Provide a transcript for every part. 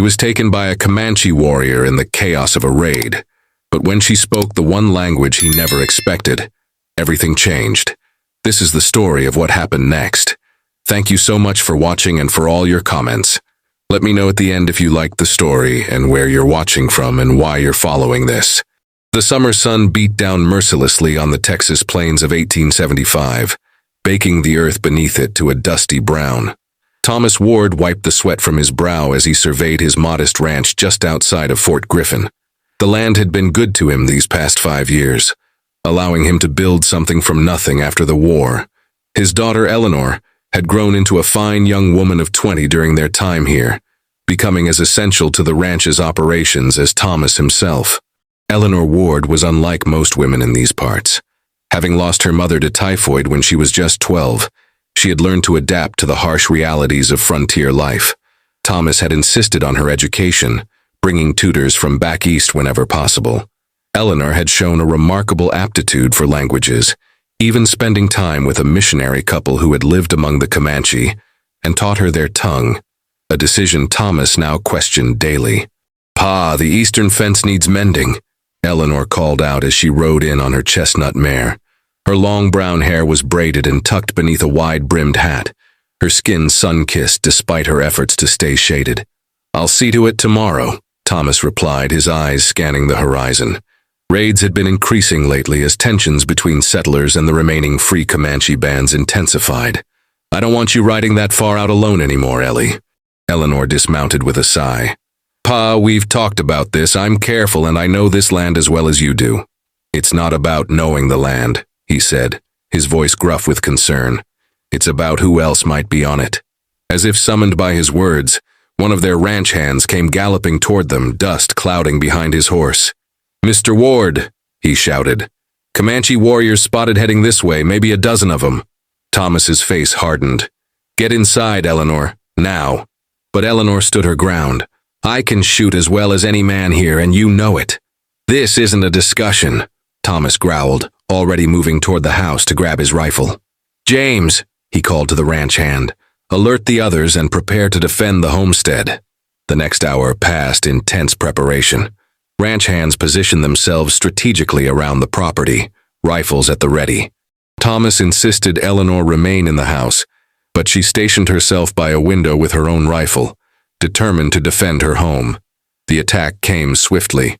was taken by a Comanche warrior in the chaos of a raid. But when she spoke the one language he never expected, everything changed. This is the story of what happened next. Thank you so much for watching and for all your comments. Let me know at the end if you liked the story and where you're watching from and why you're following this. The summer sun beat down mercilessly on the Texas plains of 1875, baking the earth beneath it to a dusty brown. Thomas Ward wiped the sweat from his brow as he surveyed his modest ranch just outside of Fort Griffin. The land had been good to him these past 5 years, allowing him to build something from nothing after the war. His daughter Eleanor had grown into a fine young woman of 20 during their time here, becoming as essential to the ranch's operations as Thomas himself. Eleanor Ward was unlike most women in these parts. Having lost her mother to typhoid when she was just 12, she had learned to adapt to the harsh realities of frontier life. Thomas had insisted on her education, bringing tutors from back east whenever possible. Eleanor had shown a remarkable aptitude for languages, even spending time with a missionary couple who had lived among the Comanche and taught her their tongue, a decision Thomas now questioned daily. "Pa, the eastern fence needs mending," Eleanor called out as she rode in on her chestnut mare. Her long brown hair was braided and tucked beneath a wide-brimmed hat, her skin sun-kissed despite her efforts to stay shaded. "I'll see to it tomorrow," Thomas replied, his eyes scanning the horizon. Raids had been increasing lately as tensions between settlers and the remaining free Comanche bands intensified. "I don't want you riding that far out alone anymore, Ellie." Eleanor dismounted with a sigh. "Pa, we've talked about this. I'm careful and I know this land as well as you do." "It's not about knowing the land," he said, his voice gruff with concern. "It's about who else might be on it." As if summoned by his words, one of their ranch hands came galloping toward them, dust clouding behind his horse. "Mr. Ward," he shouted. "Comanche warriors spotted heading this way, maybe a dozen of them." Thomas's face hardened. "Get inside, Eleanor, now." But Eleanor stood her ground. "I can shoot as well as any man here, and you know it." "This isn't a discussion," Thomas growled, already moving toward the house to grab his rifle. "James," he called to the ranch hand, "alert the others and prepare to defend the homestead." The next hour passed in tense preparation. Ranch hands positioned themselves strategically around the property, rifles at the ready. Thomas insisted Eleanor remain in the house, but she stationed herself by a window with her own rifle, determined to defend her home. The attack came swiftly.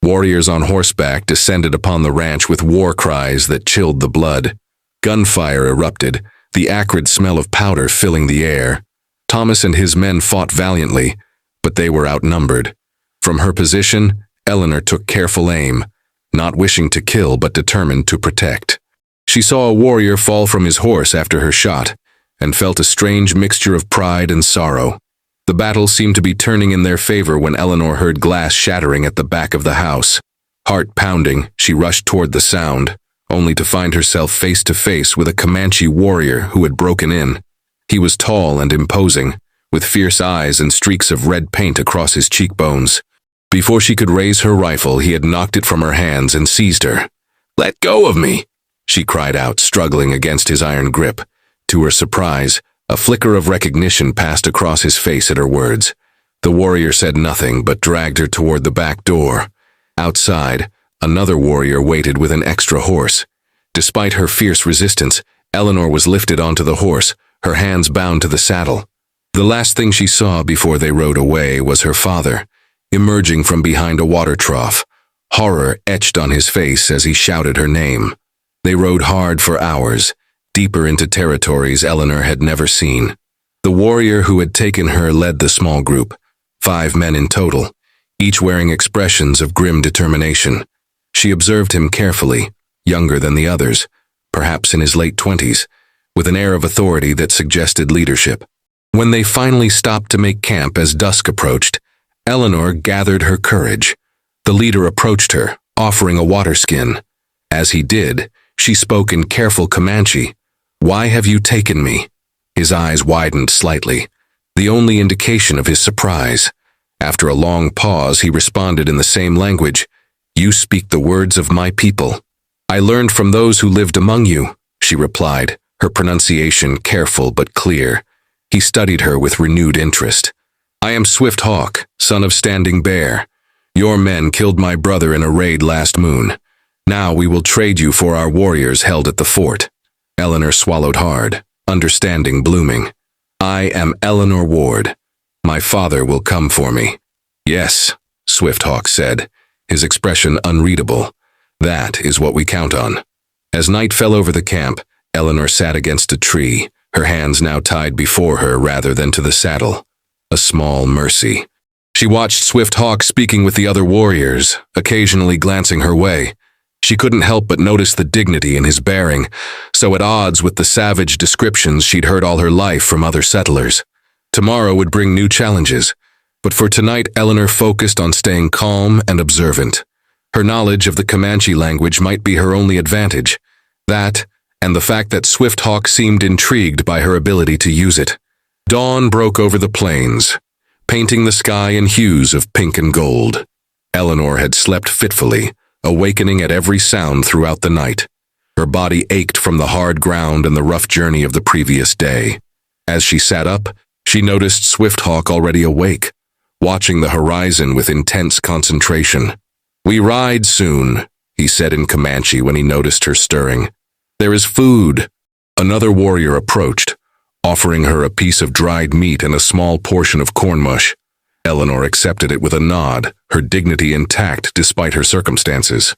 Warriors on horseback descended upon the ranch with war cries that chilled the blood. Gunfire erupted, the acrid smell of powder filling the air. Thomas and his men fought valiantly, but they were outnumbered. From her position, Eleanor took careful aim, not wishing to kill but determined to protect. She saw a warrior fall from his horse after her shot, and felt a strange mixture of pride and sorrow. The battle seemed to be turning in their favor when Eleanor heard glass shattering at the back of the house. Heart pounding, she rushed toward the sound, only to find herself face to face with a Comanche warrior who had broken in. He was tall and imposing, with fierce eyes and streaks of red paint across his cheekbones. Before she could raise her rifle, he had knocked it from her hands and seized her. "Let go of me!" she cried out, struggling against his iron grip. To her surprise, a flicker of recognition passed across his face at her words. The warrior said nothing but dragged her toward the back door. Outside, another warrior waited with an extra horse. Despite her fierce resistance, Eleanor was lifted onto the horse, her hands bound to the saddle. The last thing she saw before they rode away was her father, emerging from behind a water trough, horror etched on his face as he shouted her name. They rode hard for hours, deeper into territories Eleanor had never seen. The warrior who had taken her led the small group, 5 men in total, each wearing expressions of grim determination. She observed him carefully, younger than the others, perhaps in his late 20s, with an air of authority that suggested leadership. When they finally stopped to make camp as dusk approached, Eleanor gathered her courage. The leader approached her, offering a water skin. As he did, she spoke in careful Comanche. "Why have you taken me?" His eyes widened slightly, the only indication of his surprise. After a long pause, he responded in the same language. "You speak the words of my people." "I learned from those who lived among you," she replied, her pronunciation careful but clear. He studied her with renewed interest. I am Swift Hawk, son of Standing Bear. Your men killed my brother in a raid last moon. Now we will trade you for our warriors held at the fort. Eleanor swallowed hard, understanding blooming. I am Eleanor Ward. My father will come for me. Yes, Swift Hawk said, his expression unreadable. That is what we count on. As night fell over the camp, Eleanor sat against a tree, her hands now tied before her rather than to the saddle. A small mercy. She watched Swift Hawk speaking with the other warriors, occasionally glancing her way. She couldn't help but notice the dignity in his bearing, so at odds with the savage descriptions she'd heard all her life from other settlers. Tomorrow would bring new challenges, but for tonight Eleanor focused on staying calm and observant. Her knowledge of the Comanche language might be her only advantage. That, and the fact that Swift Hawk seemed intrigued by her ability to use it. Dawn broke over the plains, painting the sky in hues of pink and gold. Eleanor had slept fitfully, awakening at every sound throughout the night. Her body ached from the hard ground and the rough journey of the previous day. As she sat up, she noticed Swift Hawk already awake, watching the horizon with intense concentration. "We ride soon," he said in Comanche when he noticed her stirring. "There is food." Another warrior approached, offering her a piece of dried meat and a small portion of corn mush. Eleanor accepted it with a nod, her dignity intact despite her circumstances.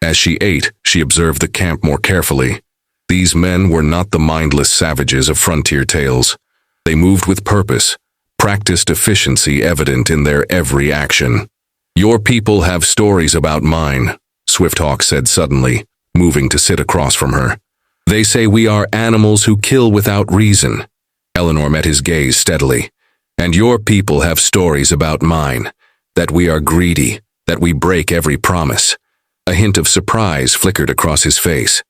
As she ate, she observed the camp more carefully. These men were not the mindless savages of frontier tales. They moved with purpose, practiced efficiency evident in their every action. "Your people have stories about mine," Swift Hawk said suddenly, moving to sit across from her. "They say we are animals who kill without reason." Eleanor met his gaze steadily. "And your people have stories about mine, that we are greedy, that we break every promise." A hint of surprise flickered across his face.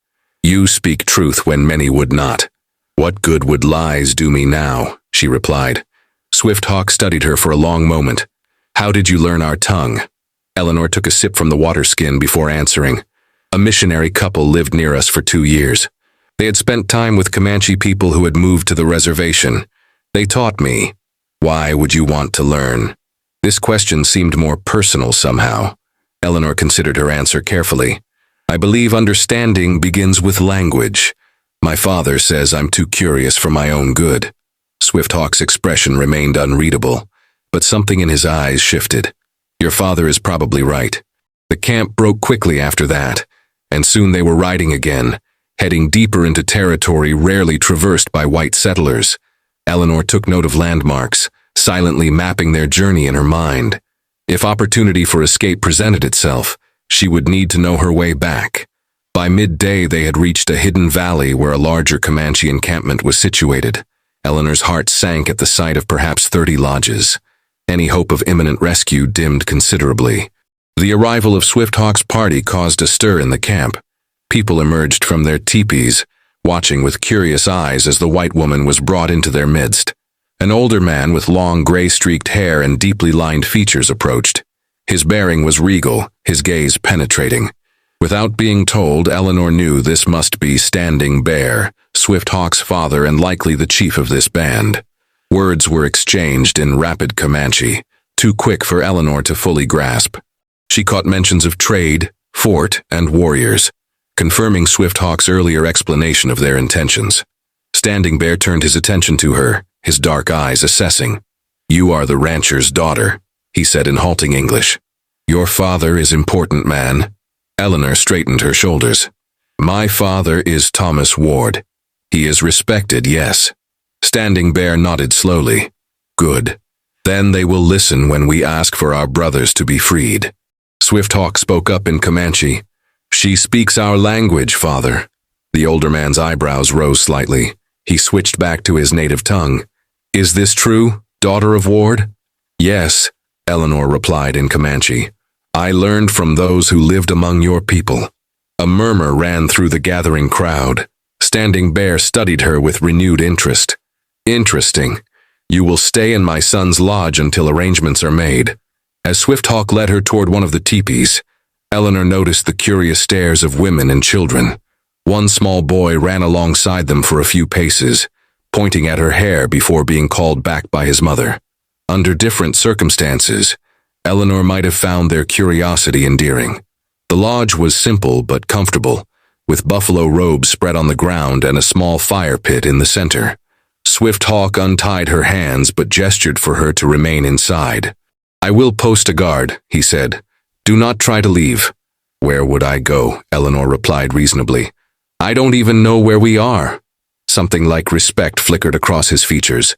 "You speak truth when many would not." "What good would lies do me now?" she replied. Swift Hawk studied her for a long moment. "How did you learn our tongue?" Eleanor took a sip from the water skin before answering. "A missionary couple lived near us for 2 years. They had spent time with Comanche people who had moved to the reservation. They taught me." "Why would you want to learn?" This question seemed more personal somehow. Eleanor considered her answer carefully. "I believe understanding begins with language. My father says I'm too curious for my own good." Swift Hawk's expression remained unreadable, but something in his eyes shifted. "Your father is probably right." The camp broke quickly after that, and soon they were riding again, heading deeper into territory rarely traversed by white settlers. Eleanor took note of landmarks, silently mapping their journey in her mind. If opportunity for escape presented itself, she would need to know her way back. By midday they had reached a hidden valley where a larger Comanche encampment was situated. Eleanor's heart sank at the sight of perhaps 30 lodges. Any hope of imminent rescue dimmed considerably. The arrival of Swift Hawk's party caused a stir in the camp. People emerged from their teepees, watching with curious eyes as the white woman was brought into their midst. An older man with long gray-streaked hair and deeply lined features approached. His bearing was regal, his gaze penetrating. Without being told, Eleanor knew this must be Standing Bear, Swift Hawk's father and likely the chief of this band. Words were exchanged in rapid Comanche, too quick for Eleanor to fully grasp. She caught mentions of trade, fort, and warriors, confirming Swift Hawk's earlier explanation of their intentions. Standing Bear turned his attention to her, his dark eyes assessing. "You are the rancher's daughter," he said in halting English. "Your father is important, man." Eleanor straightened her shoulders. "My father is Thomas Ward. He is respected, yes." Standing Bear nodded slowly. "Good. Then they will listen when we ask for our brothers to be freed." Swift Hawk spoke up in Comanche. "She speaks our language, father." The older man's eyebrows rose slightly. He switched back to his native tongue. "Is this true, daughter of Ward?" "Yes," Eleanor replied in Comanche. "I learned from those who lived among your people." A murmur ran through the gathering crowd. Standing Bear studied her with renewed interest. "Interesting. You will stay in my son's lodge until arrangements are made." As Swift Hawk led her toward one of the teepees, Eleanor noticed the curious stares of women and children. One small boy ran alongside them for a few paces, pointing at her hair before being called back by his mother. Under different circumstances, Eleanor might have found their curiosity endearing. The lodge was simple but comfortable, with buffalo robes spread on the ground and a small fire pit in the center. Swift Hawk untied her hands but gestured for her to remain inside. "I will post a guard," he said. "Do not try to leave." "Where would I go?" Eleanor replied reasonably. "I don't even know where we are." Something like respect flickered across his features.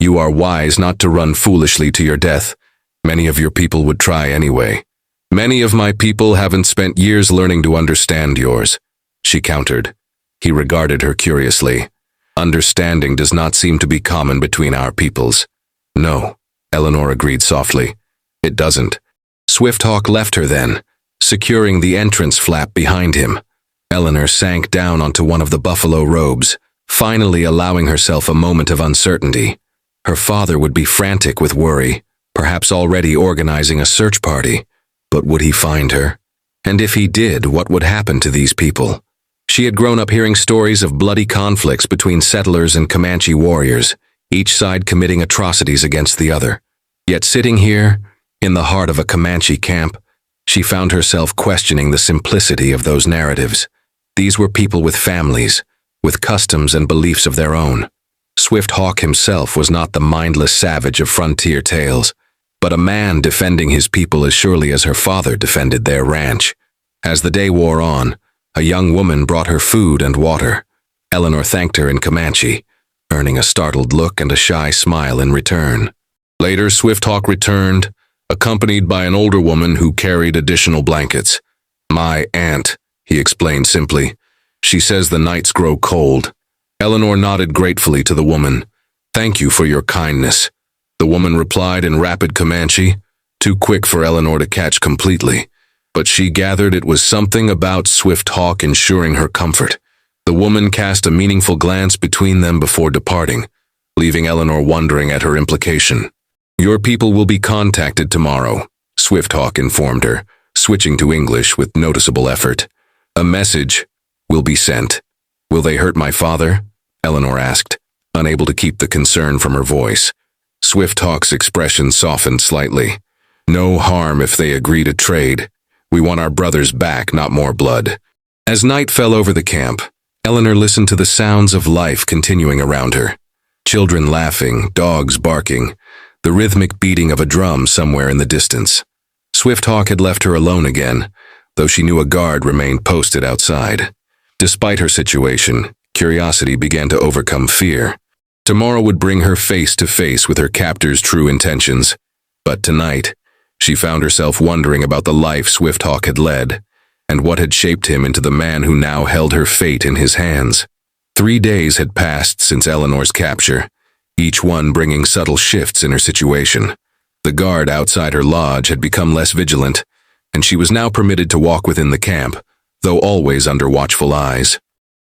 "You are wise not to run foolishly to your death. Many of your people would try anyway. Many of my people haven't spent years learning to understand yours," she countered. He regarded her curiously. "Understanding does not seem to be common between our peoples." "No," Eleanor agreed softly. "It doesn't." Swifthawk left her then, securing the entrance flap behind him. Eleanor sank down onto one of the buffalo robes, finally allowing herself a moment of uncertainty. Her father would be frantic with worry, perhaps already organizing a search party. But would he find her? And if he did, what would happen to these people? She had grown up hearing stories of bloody conflicts between settlers and Comanche warriors, each side committing atrocities against the other. Yet sitting here, in the heart of a Comanche camp, she found herself questioning the simplicity of those narratives. These were people with families, with customs and beliefs of their own. Swift Hawk himself was not the mindless savage of frontier tales, but a man defending his people as surely as her father defended their ranch. As the day wore on, a young woman brought her food and water. Eleanor thanked her in Comanche, earning a startled look and a shy smile in return. Later, Swifthawk returned, accompanied by an older woman who carried additional blankets. "My aunt," he explained simply. "She says the nights grow cold." Eleanor nodded gratefully to the woman. "Thank you for your kindness." The woman replied in rapid Comanche, too quick for Eleanor to catch completely. But she gathered it was something about Swifthawk ensuring her comfort. The woman cast a meaningful glance between them before departing, leaving Eleanor wondering at her implication. "Your people will be contacted tomorrow," Swifthawk informed her, switching to English with noticeable effort. "A message will be sent." "Will they hurt my father?" Eleanor asked, unable to keep the concern from her voice. Swifthawk's expression softened slightly. "No harm if they agree to trade. We want our brothers back, not more blood." As night fell over the camp, Eleanor listened to the sounds of life continuing around her. Children laughing, dogs barking, the rhythmic beating of a drum somewhere in the distance. Swifthawk had left her alone again, though she knew a guard remained posted outside. Despite her situation, curiosity began to overcome fear. Tomorrow would bring her face to face with her captor's true intentions. But tonight, she found herself wondering about the life Swifthawk had led, and what had shaped him into the man who now held her fate in his hands. 3 days had passed since Eleanor's capture, each one bringing subtle shifts in her situation. The guard outside her lodge had become less vigilant, and she was now permitted to walk within the camp, though always under watchful eyes.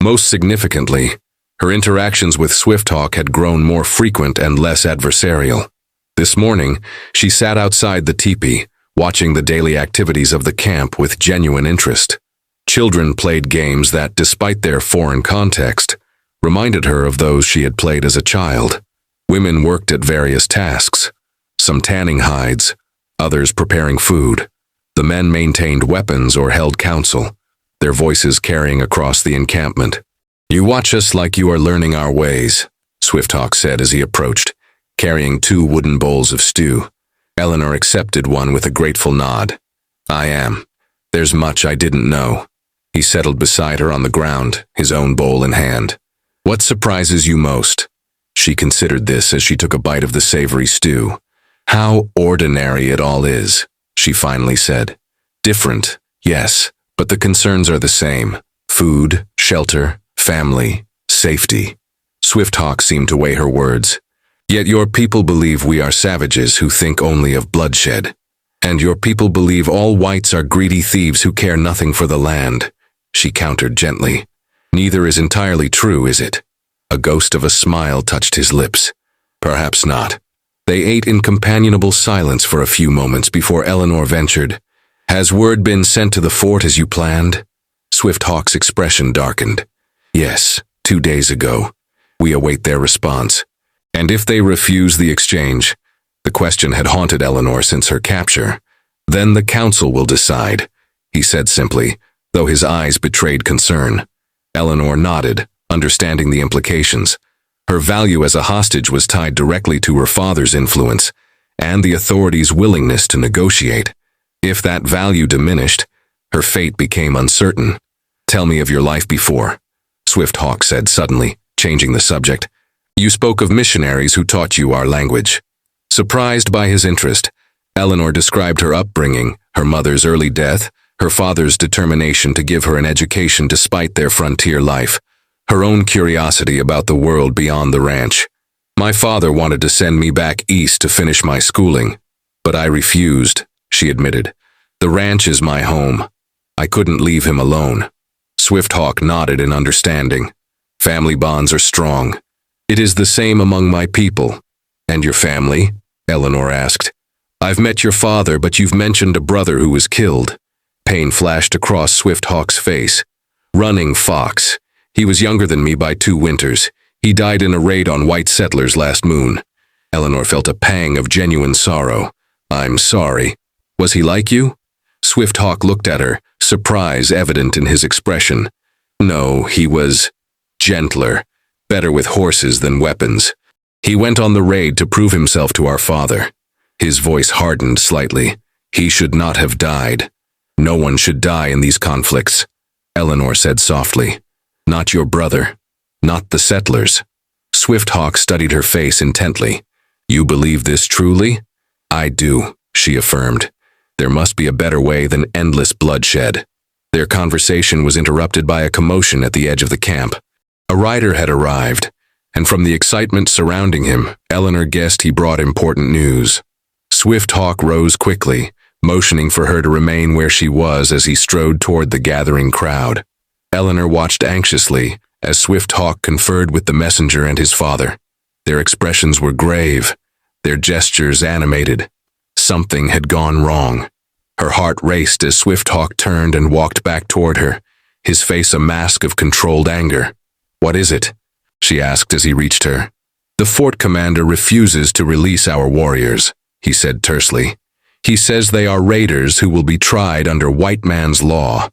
Most significantly, her interactions with Swifthawk had grown more frequent and less adversarial. This morning, she sat outside the teepee, watching the daily activities of the camp with genuine interest. Children played games that, despite their foreign context, reminded her of those she had played as a child. Women worked at various tasks, some tanning hides, others preparing food. The men maintained weapons or held council, their voices carrying across the encampment. "You watch us like you are learning our ways," Swifthawk said as he approached, carrying 2 wooden bowls of stew. Eleanor accepted one with a grateful nod. "I am. There's much I didn't know." He settled beside her on the ground, his own bowl in hand. "What surprises you most?" She considered this as she took a bite of the savory stew. "How ordinary it all is," she finally said. "Different, yes, but the concerns are the same. Food, shelter, family, safety." Swifthawk seemed to weigh her words. "Yet your people believe we are savages who think only of bloodshed. And your people believe all whites are greedy thieves who care nothing for the land," she countered gently. "Neither is entirely true, is it?" A ghost of a smile touched his lips. "Perhaps not." They ate in companionable silence for a few moments before Eleanor ventured. "Has word been sent to the fort as you planned?" Swifthawk's expression darkened. "Yes, 2 days ago. We await their response. And if they refuse the exchange, The question had haunted Eleanor since her capture. Then the council will decide, he said simply, though his eyes betrayed concern. Eleanor nodded, understanding the implications. Her value as a hostage was tied directly to her father's influence, and the authorities' willingness to negotiate. If that value diminished, her fate became uncertain. Tell me of your life before, Swift Hawk said suddenly, changing the subject. You spoke of missionaries who taught you our language. Surprised by his interest, Eleanor described her upbringing, her mother's early death, her father's determination to give her an education despite their frontier life, her own curiosity about the world beyond the ranch. My father wanted to send me back east to finish my schooling, but I refused, she admitted. The ranch is my home. I couldn't leave him alone. Swift Hawk nodded in understanding. Family bonds are strong. It is the same among my people. And your family? Eleanor asked. I've met your father, but you've mentioned a brother who was killed. Pain flashed across Swift Hawk's face. Running Fox. He was younger than me by 2 winters. He died in a raid on white settlers last moon. Eleanor felt a pang of genuine sorrow. I'm sorry. Was he like you? Swift Hawk looked at her, surprise evident in his expression. No, he was gentler, better with horses than weapons. He went on the raid to prove himself to our father. His voice hardened slightly. He should not have died. No one should die in these conflicts, Eleanor said softly. Not your brother. Not the settlers. Swift Hawk studied her face intently. You believe this truly? I do, she affirmed. There must be a better way than endless bloodshed. Their conversation was interrupted by a commotion at the edge of the camp. A rider had arrived, and from the excitement surrounding him, Eleanor guessed he brought important news. Swift Hawk rose quickly, motioning for her to remain where she was as he strode toward the gathering crowd. Eleanor watched anxiously as Swift Hawk conferred with the messenger and his father. Their expressions were grave, their gestures animated. Something had gone wrong. Her heart raced as Swift Hawk turned and walked back toward her, his face a mask of controlled anger. What is it? She asked as he reached her. The fort commander refuses to release our warriors, he said tersely. He says they are raiders who will be tried under white man's law.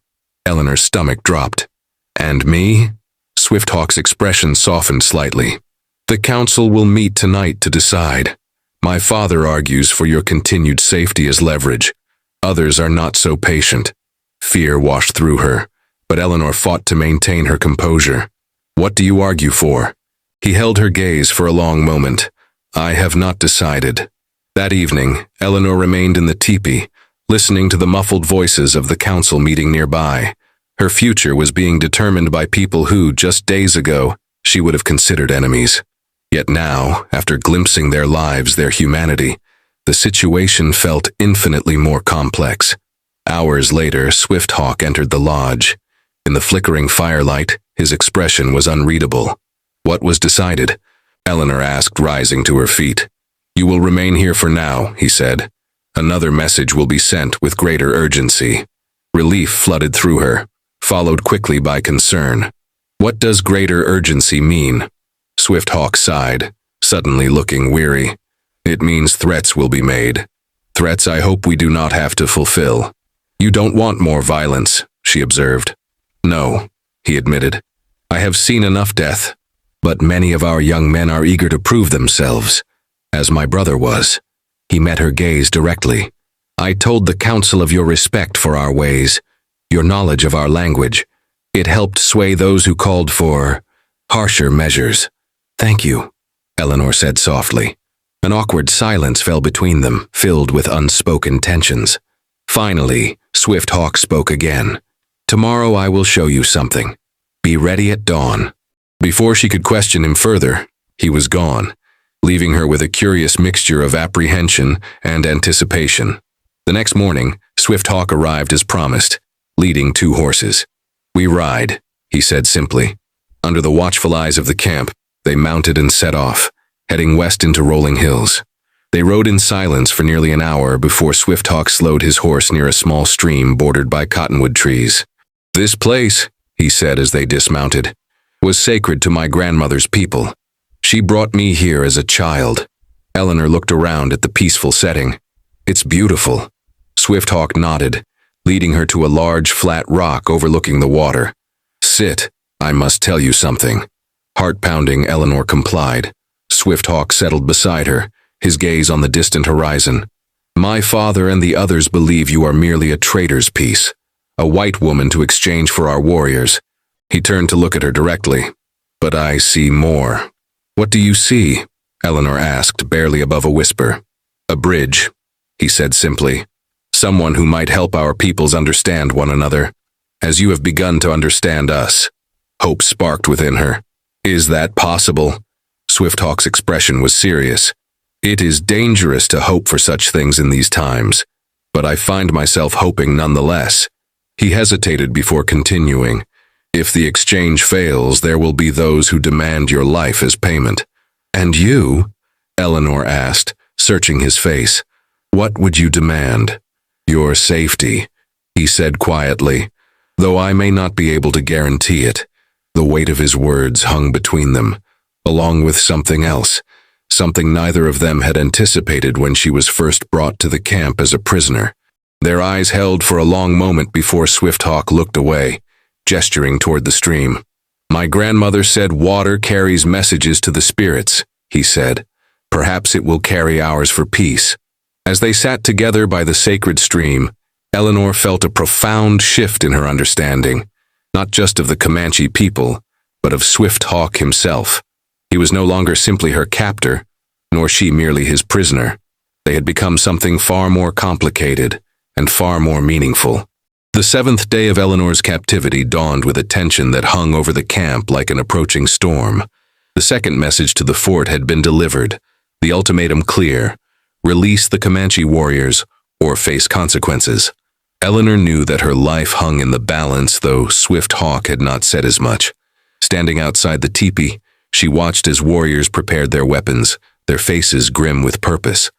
Eleanor's stomach dropped. And me? Swift Hawk's expression softened slightly. The council will meet tonight to decide. My father argues for your continued safety as leverage. Others are not so patient. Fear washed through her, but Eleanor fought to maintain her composure. What do you argue for? He held her gaze for a long moment. I have not decided. That evening, Eleanor remained in the teepee, listening to the muffled voices of the council meeting nearby. Her future was being determined by people who, just days ago, she would have considered enemies. Yet now, after glimpsing their lives, their humanity, the situation felt infinitely more complex. Hours later, Swift Hawk entered the lodge. In the flickering firelight, his expression was unreadable. What was decided? Eleanor asked, rising to her feet. You will remain here for now, he said. Another message will be sent with greater urgency. Relief flooded through her, followed quickly by concern. What does greater urgency mean? Swift Hawk sighed, suddenly looking weary. It means threats will be made. Threats I hope we do not have to fulfill. You don't want more violence, she observed. No, he admitted. I have seen enough death, but many of our young men are eager to prove themselves, as my brother was. He met her gaze directly. I told the council of your respect for our ways, your knowledge of our language. It helped sway those who called for harsher measures. Thank you, Eleanor said softly. An awkward silence fell between them, filled with unspoken tensions. Finally, Swift Hawk spoke again. Tomorrow I will show you something. Be ready at dawn. Before she could question him further, he was gone, leaving her with a curious mixture of apprehension and anticipation. The next morning, Swift Hawk arrived as promised, leading 2 horses. We ride, he said simply. Under the watchful eyes of the camp, they mounted and set off, heading west into rolling hills. They rode in silence for nearly an hour before Swift Hawk slowed his horse near a small stream bordered by cottonwood trees. This place, he said as they dismounted, was sacred to my grandmother's people. She brought me here as a child. Eleanor looked around at the peaceful setting. It's beautiful. Swifthawk nodded, leading her to a large flat rock overlooking the water. Sit, I must tell you something. Heart-pounding, Eleanor complied. Swifthawk settled beside her, his gaze on the distant horizon. My father and the others believe you are merely a trader's piece, a white woman to exchange for our warriors. He turned to look at her directly. But I see more. What do you see? Eleanor asked, barely above a whisper. A bridge, he said simply. Someone who might help our peoples understand one another, as you have begun to understand us. Hope sparked within her. Is that possible? Swifthawk's expression was serious. It is dangerous to hope for such things in these times, but I find myself hoping nonetheless. He hesitated before continuing. If the exchange fails, there will be those who demand your life as payment. And you? Eleanor asked, searching his face. What would you demand? Your safety, he said quietly, though I may not be able to guarantee it. The weight of his words hung between them, along with something else, something neither of them had anticipated when she was first brought to the camp as a prisoner. Their eyes held for a long moment before Swifthawk looked away, gesturing toward the stream. My grandmother said water carries messages to the spirits, he said. Perhaps it will carry ours for peace. As they sat together by the sacred stream, Eleanor felt a profound shift in her understanding, not just of the Comanche people, but of Swifthawk himself. He was no longer simply her captor, nor she merely his prisoner. They had become something far more complicated and far more meaningful. The seventh day of Eleanor's captivity dawned with a tension that hung over the camp like an approaching storm. The second message to the fort had been delivered, the ultimatum clear: release the Comanche warriors or face consequences. Eleanor knew that her life hung in the balance, though Swifthawk had not said as much. Standing outside the teepee, she watched as warriors prepared their weapons, their faces grim with purpose.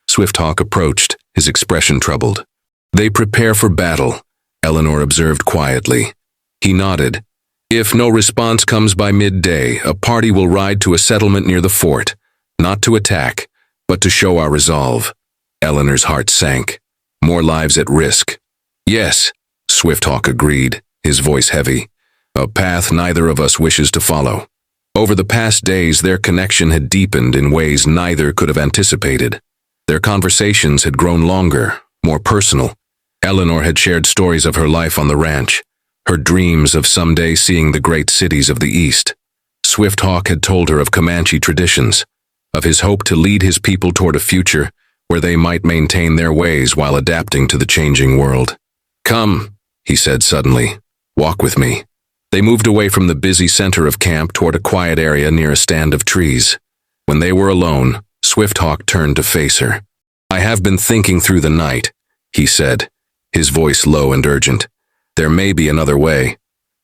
Swifthawk approached, his expression troubled. They prepare for battle, Eleanor observed quietly. He nodded. If no response comes by midday, a party will ride to a settlement near the fort, not to attack, but to show our resolve. Eleanor's heart sank. More lives at risk. Yes, Swifthawk agreed, his voice heavy. A path neither of us wishes to follow. Over the past days, their connection had deepened in ways neither could have anticipated. Their conversations had grown longer, more personal. Eleanor had shared stories of her life on the ranch, her dreams of someday seeing the great cities of the East. Swifthawk had told her of Comanche traditions, of his hope to lead his people toward a future where they might maintain their ways while adapting to the changing world. Come, he said suddenly, walk with me. They moved away from the busy center of camp toward a quiet area near a stand of trees. When they were alone, Swifthawk turned to face her. I have been thinking through the night, he said, his voice low and urgent. There may be another way.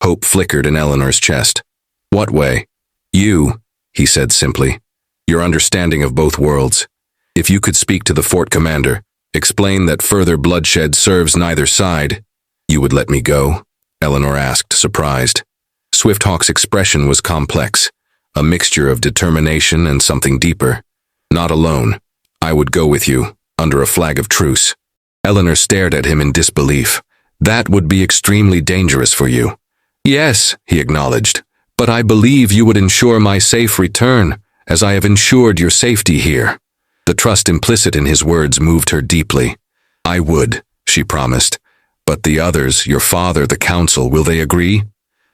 Hope flickered in Eleanor's chest. What way? You, he said simply. Your understanding of both worlds. If you could speak to the fort commander, explain that further bloodshed serves neither side, you would let me go? Eleanor asked, surprised. Swifthawk's expression was complex, a mixture of determination and something deeper. Not alone. I would go with you, under a flag of truce. Eleanor stared at him in disbelief. That would be extremely dangerous for you. Yes, he acknowledged, but I believe you would ensure my safe return, as I have ensured your safety here. The trust implicit in his words moved her deeply. I would, she promised. But the others, your father, the council, will they agree?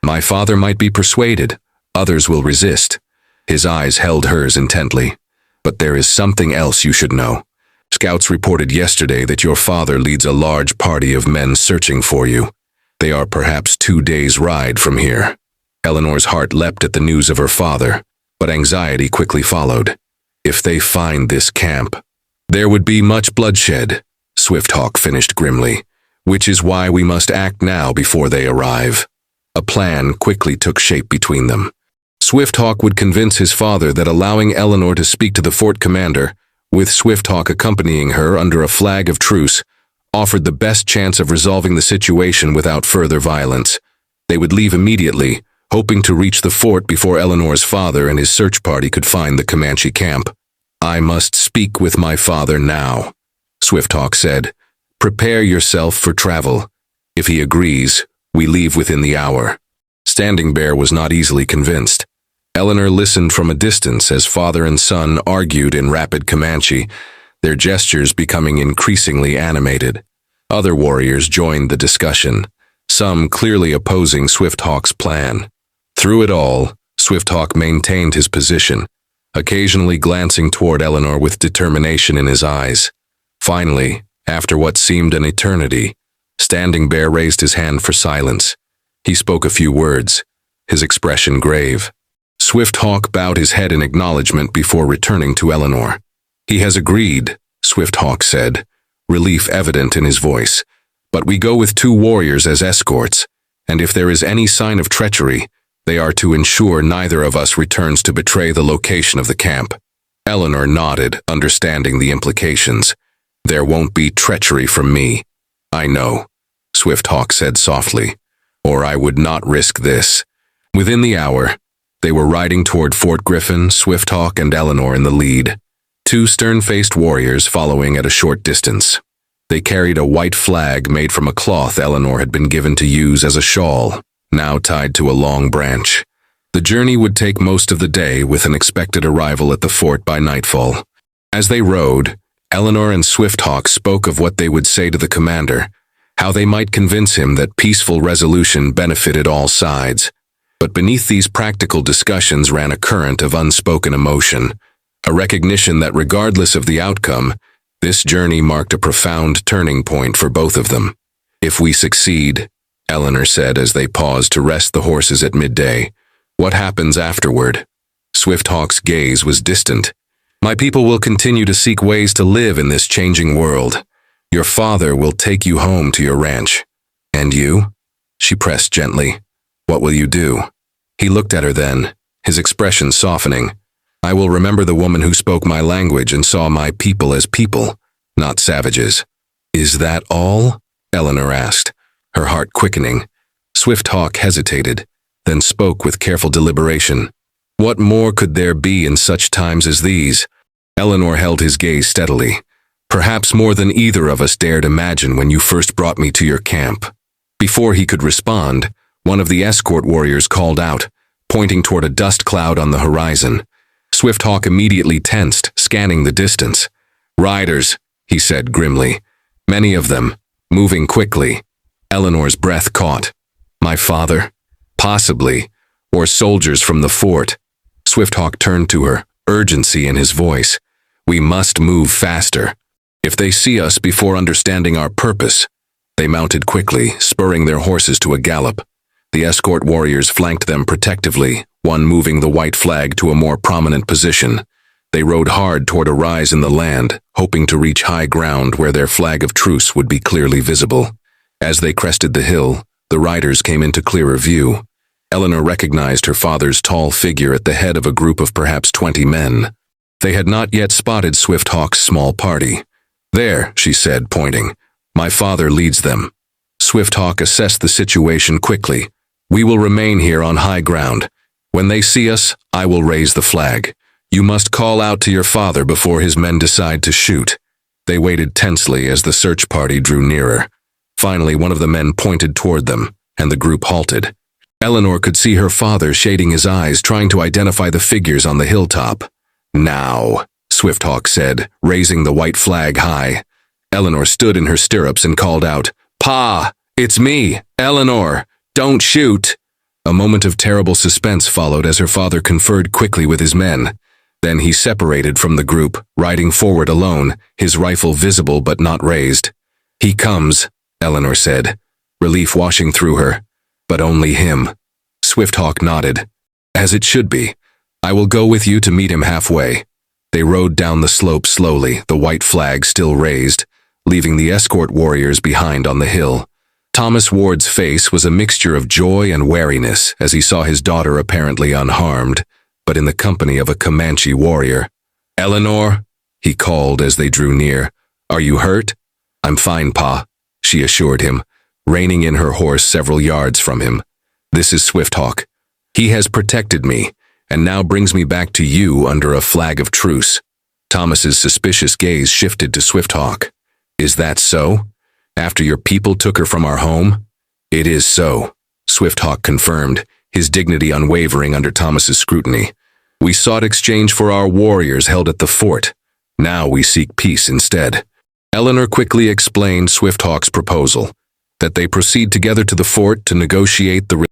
My father might be persuaded. Others will resist. His eyes held hers intently. But there is something else you should know. Scouts reported yesterday that your father leads a large party of men searching for you. They are perhaps 2 days' ride from here. Eleanor's heart leapt at the news of her father, but anxiety quickly followed. If they find this camp, there would be much bloodshed, Swifthawk finished grimly, which is why we must act now before they arrive. A plan quickly took shape between them. Swifthawk would convince his father that allowing Eleanor to speak to the fort commander, with Swifthawk accompanying her under a flag of truce, offered the best chance of resolving the situation without further violence. They would leave immediately, hoping to reach the fort before Eleanor's father and his search party could find the Comanche camp. I must speak with my father now, Swifthawk said. Prepare yourself for travel. If he agrees, we leave within the hour. Standing Bear was not easily convinced. Eleanor listened from a distance as father and son argued in rapid Comanche, their gestures becoming increasingly animated. Other warriors joined the discussion, some clearly opposing Swifthawk's plan. Through it all, Swifthawk maintained his position, occasionally glancing toward Eleanor with determination in his eyes. Finally, after what seemed an eternity, Standing Bear raised his hand for silence. He spoke a few words, his expression grave. Swifthawk bowed his head in acknowledgement before returning to Eleanor. He has agreed, Swifthawk said, relief evident in his voice. But we go with 2 warriors as escorts, and if there is any sign of treachery, they are to ensure neither of us returns to betray the location of the camp. Eleanor nodded, understanding the implications. There won't be treachery from me. I know, Swifthawk said softly, or I would not risk this. Within the hour, they were riding toward Fort Griffin, Swifthawk and Eleanor in the lead, 2 stern-faced warriors following at a short distance. They carried a white flag made from a cloth Eleanor had been given to use as a shawl, now tied to a long branch. The journey would take most of the day with an expected arrival at the fort by nightfall. As they rode, Eleanor and Swifthawk spoke of what they would say to the commander, how they might convince him that peaceful resolution benefited all sides. But beneath these practical discussions ran a current of unspoken emotion, a recognition that regardless of the outcome, this journey marked a profound turning point for both of them. If we succeed, Eleanor said as they paused to rest the horses at midday, what happens afterward? Swifthawk's gaze was distant. My people will continue to seek ways to live in this changing world. Your father will take you home to your ranch. And you? She pressed gently. What will you do? He looked at her then, his expression softening. I will remember the woman who spoke my language and saw my people as people, not savages. Is that all? Eleanor asked, her heart quickening. Swifthawk hesitated, then spoke with careful deliberation. What more could there be in such times as these? Eleanor held his gaze steadily. Perhaps more than either of us dared imagine when you first brought me to your camp. Before he could respond, one of the escort warriors called out, pointing toward a dust cloud on the horizon. Swifthawk immediately tensed, scanning the distance. Riders, he said grimly. Many of them, moving quickly. Eleanor's breath caught. My father? Possibly. Or soldiers from the fort. Swifthawk turned to her, urgency in his voice. We must move faster. If they see us before understanding our purpose. They mounted quickly, spurring their horses to a gallop. The escort warriors flanked them protectively, one moving the white flag to a more prominent position. They rode hard toward a rise in the land, hoping to reach high ground where their flag of truce would be clearly visible. As they crested the hill, the riders came into clearer view. Eleanor recognized her father's tall figure at the head of a group of perhaps 20 men. They had not yet spotted Swifthawk's small party. There, she said, pointing. My father leads them. Swifthawk assessed the situation quickly. We will remain here on high ground. When they see us, I will raise the flag. You must call out to your father before his men decide to shoot. They waited tensely as the search party drew nearer. Finally, one of the men pointed toward them, and the group halted. Eleanor could see her father shading his eyes, trying to identify the figures on the hilltop. Now, Swifthawk said, raising the white flag high. Eleanor stood in her stirrups and called out, Pa, it's me, Eleanor. Don't shoot! A moment of terrible suspense followed as her father conferred quickly with his men. Then he separated from the group, riding forward alone, his rifle visible but not raised. He comes, Eleanor said, relief washing through her. But only him. Swifthawk nodded. As it should be. I will go with you to meet him halfway. They rode down the slope slowly, the white flag still raised, leaving the escort warriors behind on the hill. Thomas Ward's face was a mixture of joy and wariness as he saw his daughter apparently unharmed, but in the company of a Comanche warrior. Eleanor, he called as they drew near. Are you hurt? I'm fine, Pa, she assured him, reining in her horse several yards from him. This is Swifthawk. He has protected me, and now brings me back to you under a flag of truce. Thomas's suspicious gaze shifted to Swifthawk. Is that so? After your people took her from our home? It is so, Swifthawk confirmed, his dignity unwavering under Thomas's scrutiny. We sought exchange for our warriors held at the fort. Now we seek peace instead. Eleanor quickly explained Swifthawk's proposal, that they proceed together to the fort to negotiate the